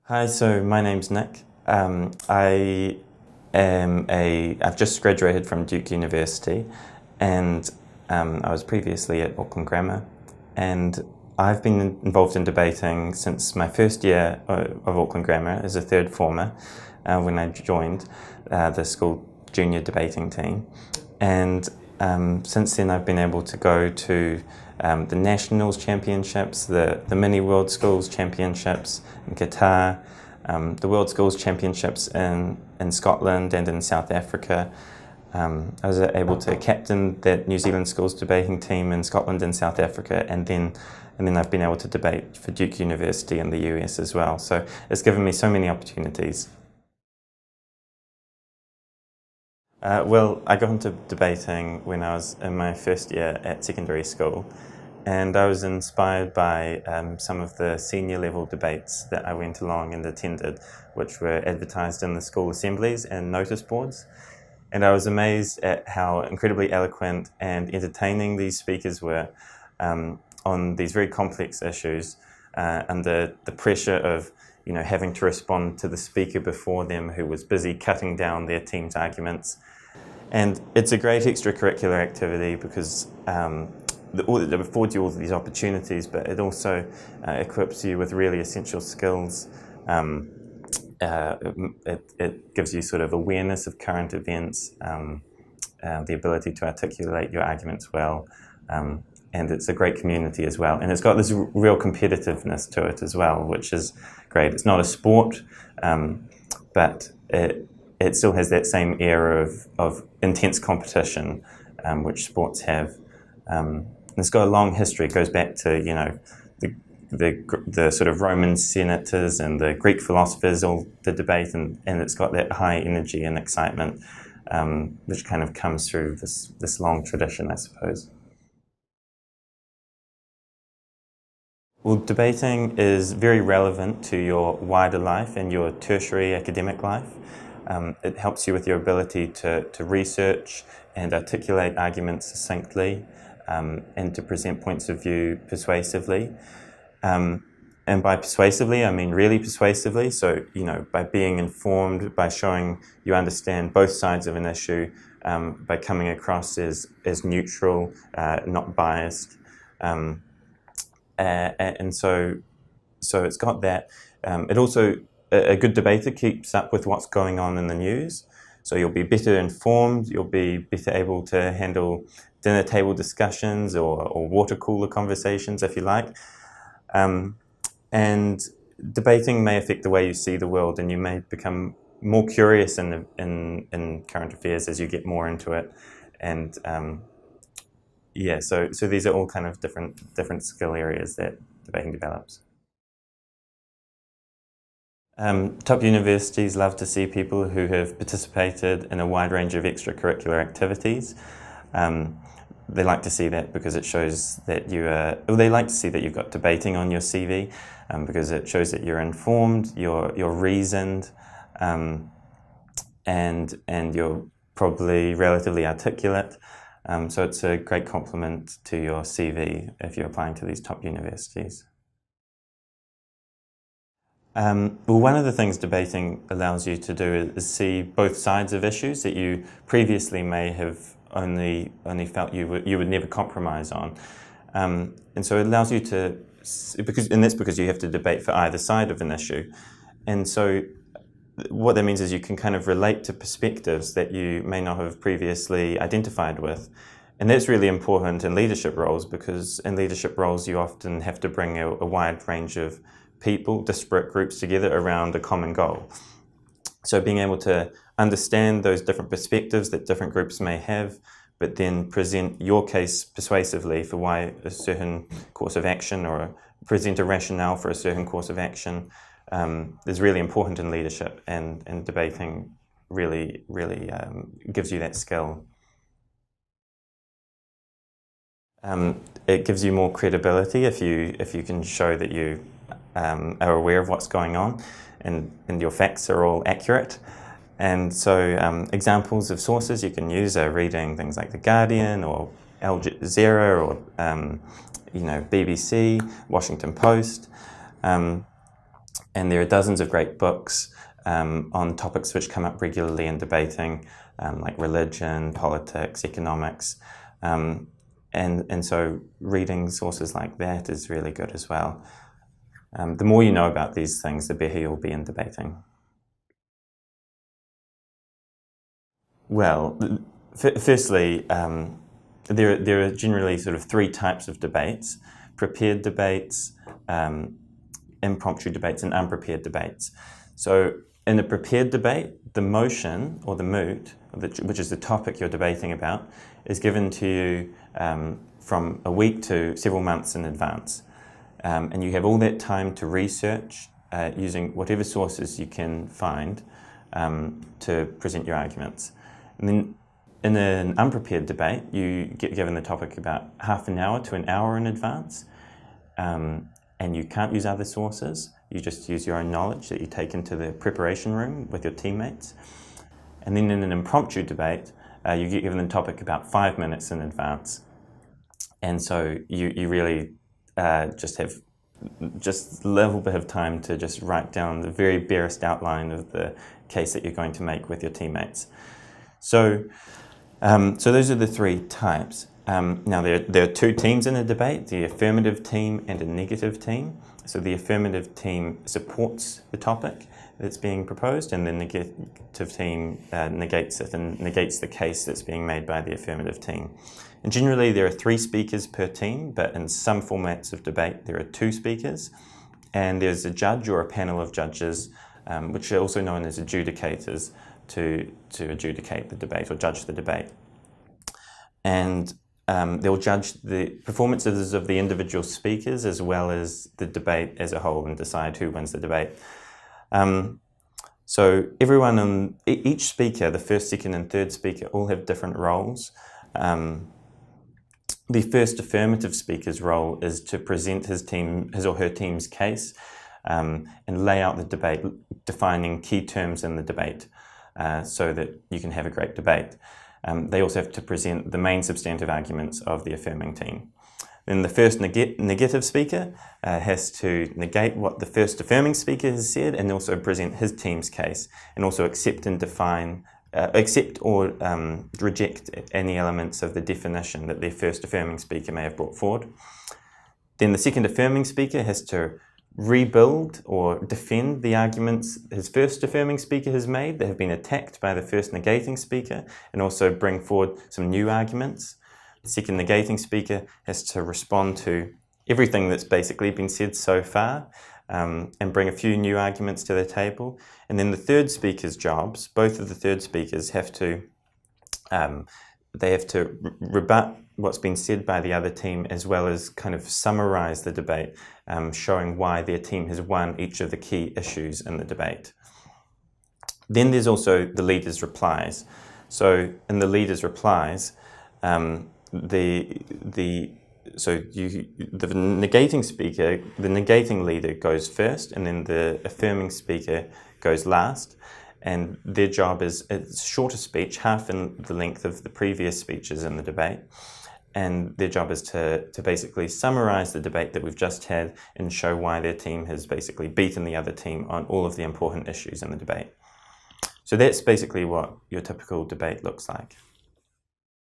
Hi, so my name's Nick. I've just graduated from Duke University, and I was previously at Auckland Grammar, and I've been involved in debating since my first year of Auckland Grammar as a third former, when I joined the school junior debating team. And since then I've been able to go to the Nationals Championships, the Mini World Schools Championships in Qatar, the World Schools Championships in Scotland and in South Africa. I was able to captain that New Zealand schools debating team in Scotland and South Africa, and then I've been able to debate for Duke University in the US as well. So it's given me so many opportunities. Well, I got into debating when I was in my first year at secondary school, and I was inspired by some of the senior level debates that I went along and attended, which were advertised in the school assemblies and notice boards. And I was amazed at how incredibly eloquent and entertaining these speakers were on these very complex issues, under the pressure of having to respond to the speaker before them who was busy cutting down their team's arguments. And it's a great extracurricular activity because it affords you all of these opportunities, but it also equips you with really essential skills. It gives you sort of awareness of current events, the ability to articulate your arguments well, and it's a great community as well. And it's got this real competitiveness to it as well, which is great. It's not a sport, but it still has that same air of intense competition, which sports have. It's got a long history. It goes back to the sort of Roman senators and the Greek philosophers, all the debate, and it's got that high energy and excitement, which kind of comes through this long tradition, I suppose. Well, debating is very relevant to your wider life and your tertiary academic life. It helps you with your ability to research and articulate arguments succinctly, and to present points of view persuasively. And by persuasively, I mean really persuasively. So, by being informed, by showing you understand both sides of an issue, by coming across as neutral, not biased. And so it's got that. It also, a good debater keeps up with what's going on in the news. So you'll be better informed, you'll be better able to handle dinner table discussions or water cooler conversations, if you like. And debating may affect the way you see the world, and you may become more curious in current affairs as you get more into it. And so these are all kind of different skill areas that debating develops. Top universities love to see people who have participated in a wide range of extracurricular activities. They like to see that because it shows that they like to see that you've got debating on your CV, because it shows that you're informed, you're reasoned, and you're probably relatively articulate. So it's a great compliment to your CV if you're applying to these top universities. Well, one of the things debating allows you to do is see both sides of issues that you previously may have only felt you would never compromise on, and so it allows you to, and that's because you have to debate for either side of an issue, and so what that means is you can kind of relate to perspectives that you may not have previously identified with. And that's really important in leadership roles, because in leadership roles you often have to bring a wide range of people, disparate groups together around a common goal. So being able to understand those different perspectives that different groups may have, but then present your case persuasively for why a certain course of action, or present a rationale for a certain course of action, is really important in leadership, and debating really gives you that skill. It gives you more credibility if you can show that you are aware of what's going on, and your facts are all accurate. And so examples of sources you can use are reading things like The Guardian or Al Jazeera or BBC, Washington Post. And there are dozens of great books on topics which come up regularly in debating, like religion, politics, economics. And so reading sources like that is really good as well. The more you know about these things, the better you'll be in debating. Well, firstly, there are generally sort of three types of debates: prepared debates, impromptu debates, and unprepared debates. So in a prepared debate, the motion or the moot, which is the topic you're debating about, is given to you from a week to several months in advance. And you have all that time to research using whatever sources you can find to present your arguments. And then in an unprepared debate, you get given the topic about half an hour to an hour in advance, and you can't use other sources. You just use your own knowledge that you take into the preparation room with your teammates. And then in an impromptu debate, you get given the topic about 5 minutes in advance. And so you really just have just a little bit of time to just write down the very barest outline of the case that you're going to make with your teammates. So those are the three types. Now there are two teams in a debate, the affirmative team and a negative team. So the affirmative team supports the topic that's being proposed, and the negative team negates it and negates the case that's being made by the affirmative team. And generally there are 3 speakers per team, but in some formats of debate there are 2 speakers, and there's a judge or a panel of judges, which are also known as adjudicators, to adjudicate the debate or judge the debate. And they'll judge the performances of the individual speakers as well as the debate as a whole and decide who wins the debate. So everyone on each speaker, the first, second and third speaker, all have different roles. The first affirmative speaker's role is to present his or her team's case and lay out the debate, defining key terms in the debate so that you can have a great debate. They also have to present the main substantive arguments of the affirming team. Then the first negative speaker has to negate what the first affirming speaker has said and also present his team's case, and also accept or reject any elements of the definition that the first affirming speaker may have brought forward. Then the second affirming speaker has to rebuild or defend the arguments his first affirming speaker has made that have been attacked by the first negating speaker, and also bring forward some new arguments. The second negating speaker has to respond to everything that's basically been said so far and bring a few new arguments to the table. And then the third speaker's jobs, both of the third speakers have to rebut what's been said by the other team, as well as kind of summarize the debate, showing why their team has won each of the key issues in the debate. Then there's also the leader's replies. So in the leader's replies, the negating speaker, the negating leader goes first, and then the affirming speaker goes last. And their job is a shorter speech, half in the length of the previous speeches in the debate. And their job is to basically summarize the debate that we've just had and show why their team has basically beaten the other team on all of the important issues in the debate. So that's basically what your typical debate looks like.